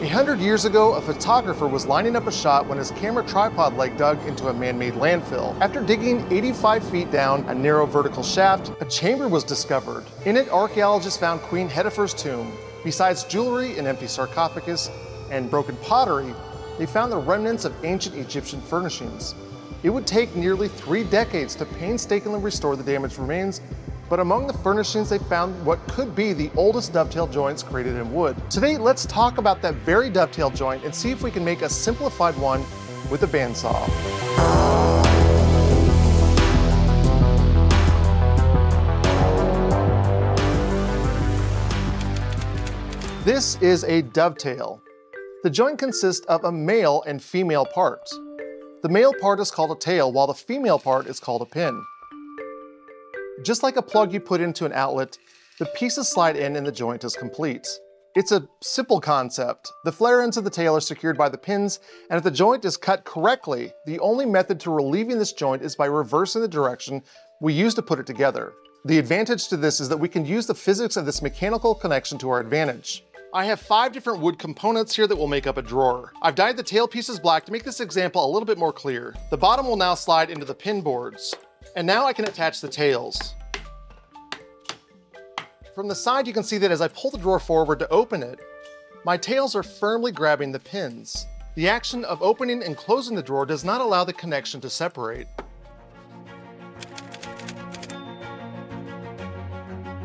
100 years ago, a photographer was lining up a shot when his camera tripod leg dug into a man-made landfill. After digging 85 feet down a narrow vertical shaft, a chamber was discovered. In it, archaeologists found Queen Hedefer's tomb. Besides jewelry, an empty sarcophagus, and broken pottery, they found the remnants of ancient Egyptian furnishings. It would take nearly 3 decades to painstakingly restore the damaged remains, but among the furnishings they found what could be the oldest dovetail joints created in wood. Today, let's talk about that very dovetail joint and see if we can make a simplified one with a bandsaw. This is a dovetail. The joint consists of a male and female part. The male part is called a tail, while the female part is called a pin. Just like a plug you put into an outlet, the pieces slide in and the joint is complete. It's a simple concept. The flare ends of the tail are secured by the pins, and if the joint is cut correctly, the only method to relieving this joint is by reversing the direction we use to put it together. The advantage to this is that we can use the physics of this mechanical connection to our advantage. I have 5 different wood components here that will make up a drawer. I've dyed the tail pieces black to make this example a little bit more clear. The bottom will now slide into the pin boards. And now I can attach the tails. From the side, you can see that as I pull the drawer forward to open it, my tails are firmly grabbing the pins. The action of opening and closing the drawer does not allow the connection to separate.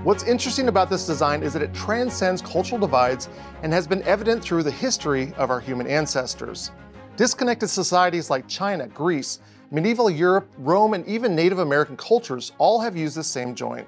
What's interesting about this design is that it transcends cultural divides and has been evident through the history of our human ancestors. Disconnected societies like China, Greece, medieval Europe, Rome, and even Native American cultures all have used this same joint.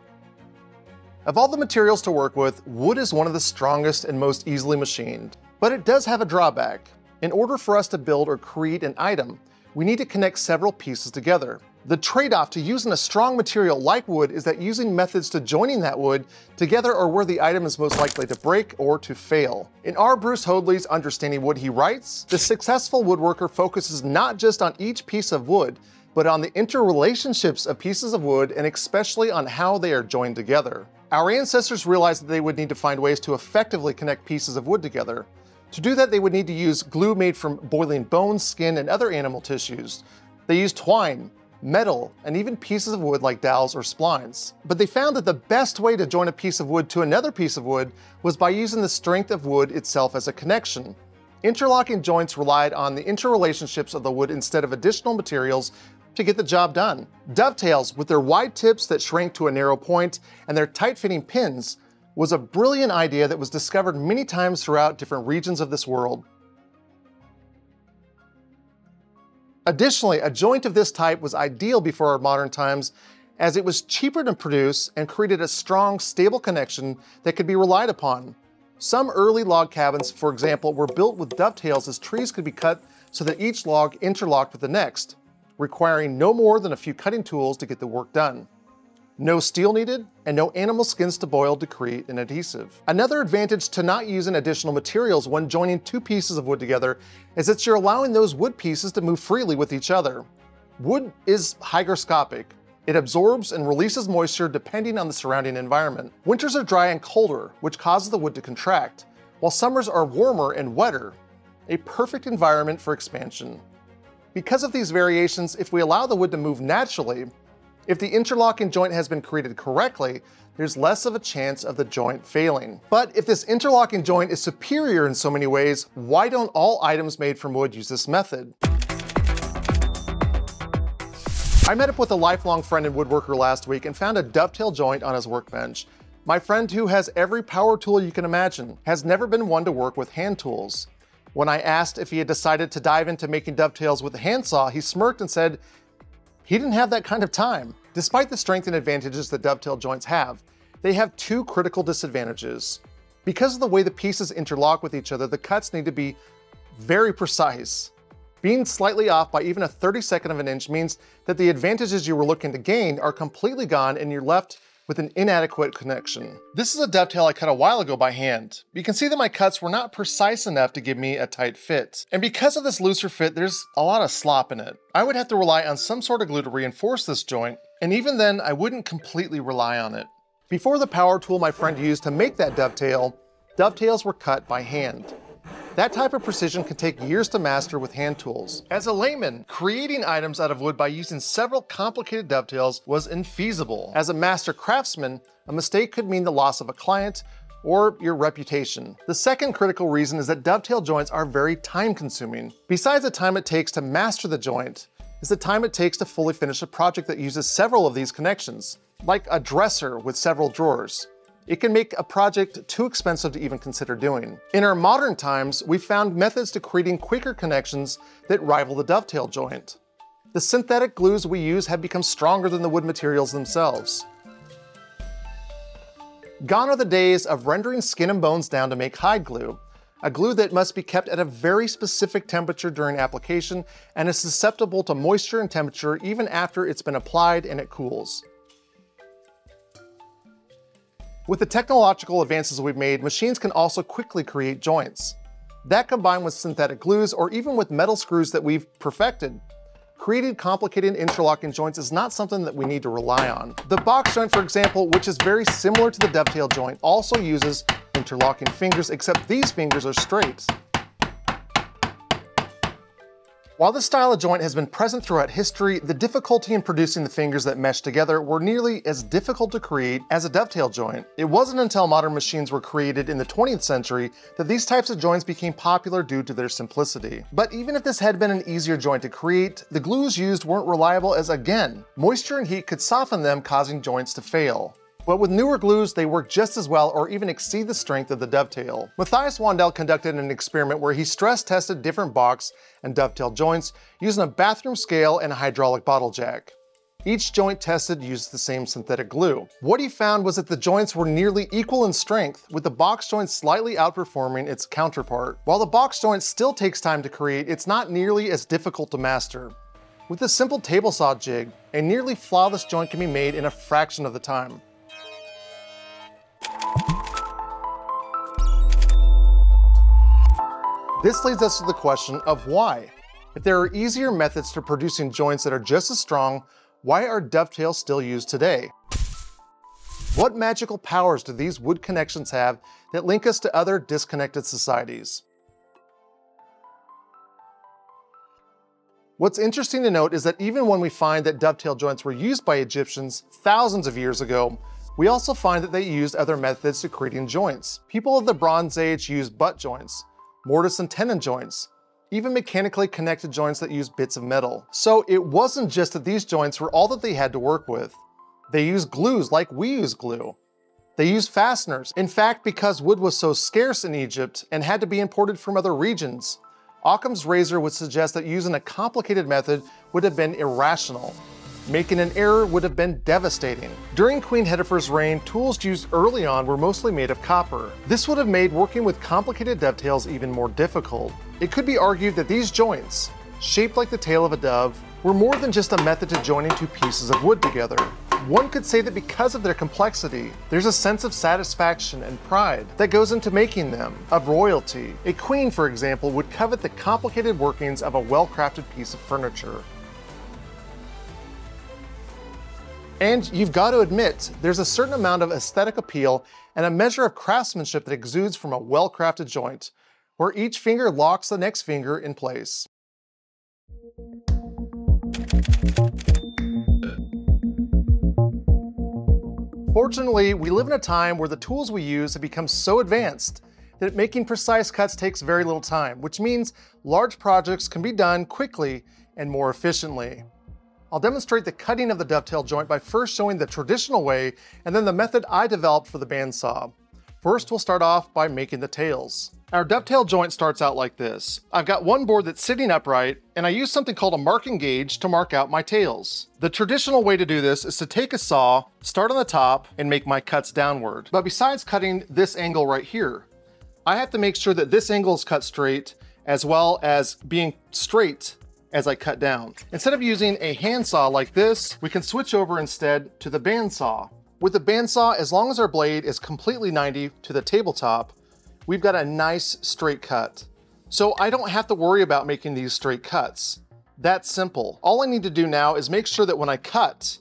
Of all the materials to work with, wood is one of the strongest and most easily machined. But it does have a drawback. In order for us to build or create an item, we need to connect several pieces together. The trade-off to using a strong material like wood is that using methods to joining that wood together are where the item is most likely to break or to fail. In R. Bruce Hoadley's Understanding Wood, he writes, "The successful woodworker focuses not just on each piece of wood, but on the interrelationships of pieces of wood and especially on how they are joined together." Our ancestors realized that they would need to find ways to effectively connect pieces of wood together. To do that, they would need to use glue made from boiling bones, skin, and other animal tissues. They used twine, metal, and even pieces of wood like dowels or splines. But they found that the best way to join a piece of wood to another piece of wood was by using the strength of wood itself as a connection. Interlocking joints relied on the interrelationships of the wood instead of additional materials to get the job done. Dovetails, with their wide tips that shrank to a narrow point and their tight-fitting pins, was a brilliant idea that was discovered many times throughout different regions of this world. Additionally, a joint of this type was ideal before our modern times as it was cheaper to produce and created a strong, stable connection that could be relied upon. Some early log cabins, for example, were built with dovetails as trees could be cut so that each log interlocked with the next, requiring no more than a few cutting tools to get the work done. No steel needed, and no animal skins to boil to create an adhesive. Another advantage to not using additional materials when joining 2 pieces of wood together is that you're allowing those wood pieces to move freely with each other. Wood is hygroscopic. It absorbs and releases moisture depending on the surrounding environment. Winters are dry and colder, which causes the wood to contract, while summers are warmer and wetter, a perfect environment for expansion. Because of these variations, if we allow the wood to move naturally, if the interlocking joint has been created correctly, there's less of a chance of the joint failing. But if this interlocking joint is superior in so many ways, why don't all items made from wood use this method? I met up with a lifelong friend and woodworker last week and found a dovetail joint on his workbench. My friend, who has every power tool you can imagine, has never been one to work with hand tools. When I asked if he had decided to dive into making dovetails with a handsaw, he smirked and said he didn't have that kind of time. Despite the strength and advantages that dovetail joints have, they have 2 critical disadvantages. Because of the way the pieces interlock with each other, the cuts need to be very precise. Being slightly off by even a 32nd of an inch means that the advantages you were looking to gain are completely gone and you're left with an inadequate connection. This is a dovetail I cut a while ago by hand. You can see that my cuts were not precise enough to give me a tight fit. And because of this looser fit, there's a lot of slop in it. I would have to rely on some sort of glue to reinforce this joint, and even then, I wouldn't completely rely on it. Before the power tool my friend used to make that dovetail, dovetails were cut by hand. That type of precision can take years to master with hand tools. As a layman, creating items out of wood by using several complicated dovetails was infeasible. As a master craftsman, a mistake could mean the loss of a client or your reputation. The second critical reason is that dovetail joints are very time-consuming. Besides the time it takes to master the joint, is the time it takes to fully finish a project that uses several of these connections, like a dresser with several drawers. It can make a project too expensive to even consider doing. In our modern times, we've found methods to creating quicker connections that rival the dovetail joint. The synthetic glues we use have become stronger than the wood materials themselves. Gone are the days of rendering skin and bones down to make hide glue, a glue that must be kept at a very specific temperature during application and is susceptible to moisture and temperature even after it's been applied and it cools. With the technological advances we've made, machines can also quickly create joints. That combined with synthetic glues or even with metal screws that we've perfected, creating complicated interlocking joints is not something that we need to rely on. The box joint, for example, which is very similar to the dovetail joint, also uses interlocking fingers, except these fingers are straight. While this style of joint has been present throughout history, the difficulty in producing the fingers that mesh together were nearly as difficult to create as a dovetail joint. It wasn't until modern machines were created in the 20th century that these types of joints became popular due to their simplicity. But even if this had been an easier joint to create, the glues used weren't reliable as, again, moisture and heat could soften them, causing joints to fail. But with newer glues, they work just as well or even exceed the strength of the dovetail. Matthias Wandel conducted an experiment where he stress tested different box and dovetail joints using a bathroom scale and a hydraulic bottle jack. Each joint tested used the same synthetic glue. What he found was that the joints were nearly equal in strength, with the box joint slightly outperforming its counterpart. While the box joint still takes time to create, it's not nearly as difficult to master. With a simple table saw jig, a nearly flawless joint can be made in a fraction of the time. This leads us to the question of why. If there are easier methods to producing joints that are just as strong, why are dovetails still used today? What magical powers do these wood connections have that link us to other disconnected societies? What's interesting to note is that even when we find that dovetail joints were used by Egyptians thousands of years ago, we also find that they used other methods to creating joints. People of the Bronze Age used butt joints, mortise and tenon joints, even mechanically connected joints that use bits of metal. So it wasn't just that these joints were all that they had to work with. They used glues like we use glue. They used fasteners. In fact, because wood was so scarce in Egypt and had to be imported from other regions, Occam's razor would suggest that using a complicated method would have been irrational. Making an error would have been devastating. During Queen Hetterfer's reign, tools used early on were mostly made of copper. This would have made working with complicated dovetails even more difficult. It could be argued that these joints, shaped like the tail of a dove, were more than just a method to joining two pieces of wood together. One could say that because of their complexity, there's a sense of satisfaction and pride that goes into making them, of royalty. A queen, for example, would covet the complicated workings of a well-crafted piece of furniture. And you've got to admit, there's a certain amount of aesthetic appeal and a measure of craftsmanship that exudes from a well-crafted joint, where each finger locks the next finger in place. Fortunately, we live in a time where the tools we use have become so advanced that making precise cuts takes very little time, which means large projects can be done quickly and more efficiently. I'll demonstrate the cutting of the dovetail joint by first showing the traditional way and then the method I developed for the bandsaw. First, we'll start off by making the tails. Our dovetail joint starts out like this. I've got one board that's sitting upright, and I use something called a marking gauge to mark out my tails. The traditional way to do this is to take a saw, start on the top, and make my cuts downward. But besides cutting this angle right here, I have to make sure that this angle is cut straight, as well as being straight as I cut down. Instead of using a handsaw like this, we can switch over instead to the bandsaw. With the bandsaw, as long as our blade is completely 90 to the tabletop, we've got a nice straight cut. So I don't have to worry about making these straight cuts. That's simple. All I need to do now is make sure that when I cut,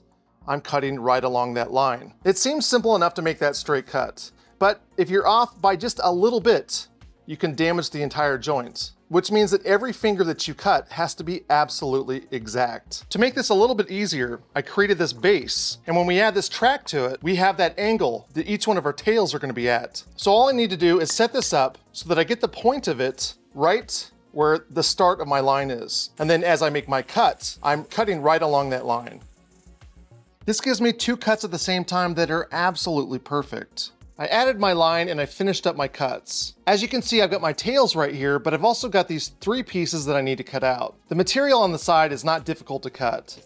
I'm cutting right along that line. It seems simple enough to make that straight cut, but if you're off by just a little bit, you can damage the entire joint, which means that every finger that you cut has to be absolutely exact. To make this a little bit easier, I created this base, and when we add this track to it, we have that angle that each one of our tails are going to be at. So all I need to do is set this up so that I get the point of it right where the start of my line is. And then as I make my cut, I'm cutting right along that line. This gives me two cuts at the same time that are absolutely perfect. I added my line and I finished up my cuts. As you can see, I've got my tails right here, but I've also got these three pieces that I need to cut out. The material on the side is not difficult to cut,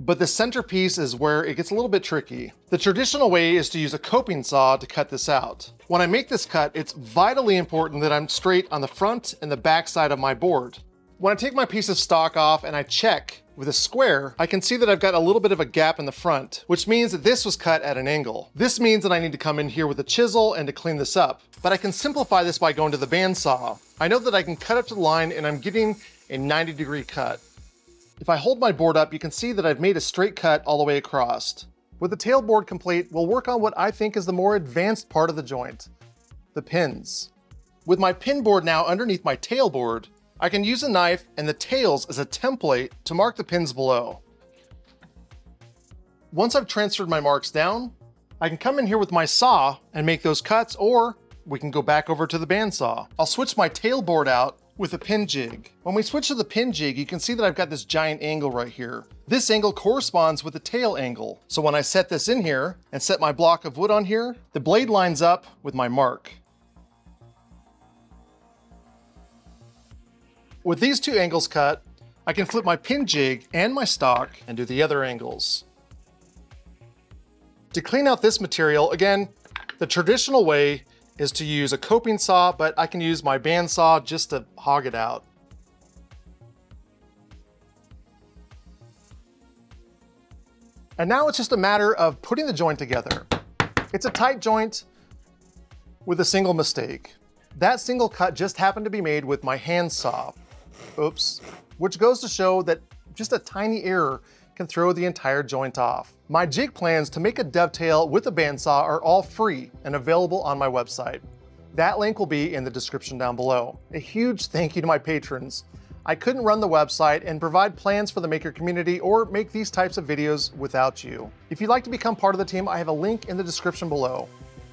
but the center piece is where it gets a little bit tricky. The traditional way is to use a coping saw to cut this out. When I make this cut, it's vitally important that I'm straight on the front and the back side of my board. When I take my piece of stock off and I check with a square, I can see that I've got a little bit of a gap in the front, which means that this was cut at an angle. This means that I need to come in here with a chisel and to clean this up. But I can simplify this by going to the bandsaw. I know that I can cut up to the line and I'm getting a 90-degree cut. If I hold my board up, you can see that I've made a straight cut all the way across. With the tailboard complete, we'll work on what I think is the more advanced part of the joint, the pins. With my pin board now underneath my tailboard, I can use a knife and the tails as a template to mark the pins below. Once I've transferred my marks down, I can come in here with my saw and make those cuts, or we can go back over to the bandsaw. I'll switch my tailboard out with a pin jig. When we switch to the pin jig, you can see that I've got this giant angle right here. This angle corresponds with the tail angle. So when I set this in here and set my block of wood on here, the blade lines up with my mark. With these two angles cut, I can flip my pin jig and my stock and do the other angles. To clean out this material, again, the traditional way is to use a coping saw, but I can use my bandsaw just to hog it out. And now it's just a matter of putting the joint together. It's a tight joint with a single mistake. That single cut just happened to be made with my hand saw. Oops. Which goes to show that just a tiny error can throw the entire joint off. My jig plans to make a dovetail with a bandsaw are all free and available on my website. That link will be in the description down below. A huge thank you to my patrons. I couldn't run the website and provide plans for the maker community or make these types of videos without you. If you'd like to become part of the team, I have a link in the description below.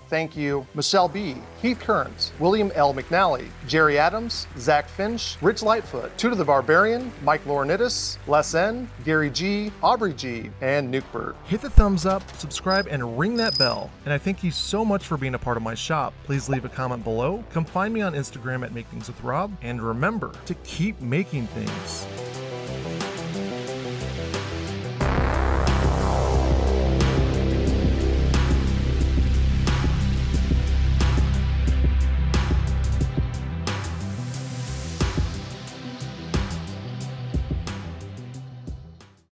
Thank you, Michelle B., Heath Kearns, William L. McNally, Jerry Adams, Zach Finch, Rich Lightfoot, Tudor the Barbarian, Mike Laurinaitis, Les N., Gary G., Aubrey G., and Nukebert. Hit the thumbs up, subscribe, and ring that bell. And I thank you so much for being a part of my shop. Please leave a comment below. Come find me on Instagram at Make Things with Rob. And remember to keep making things.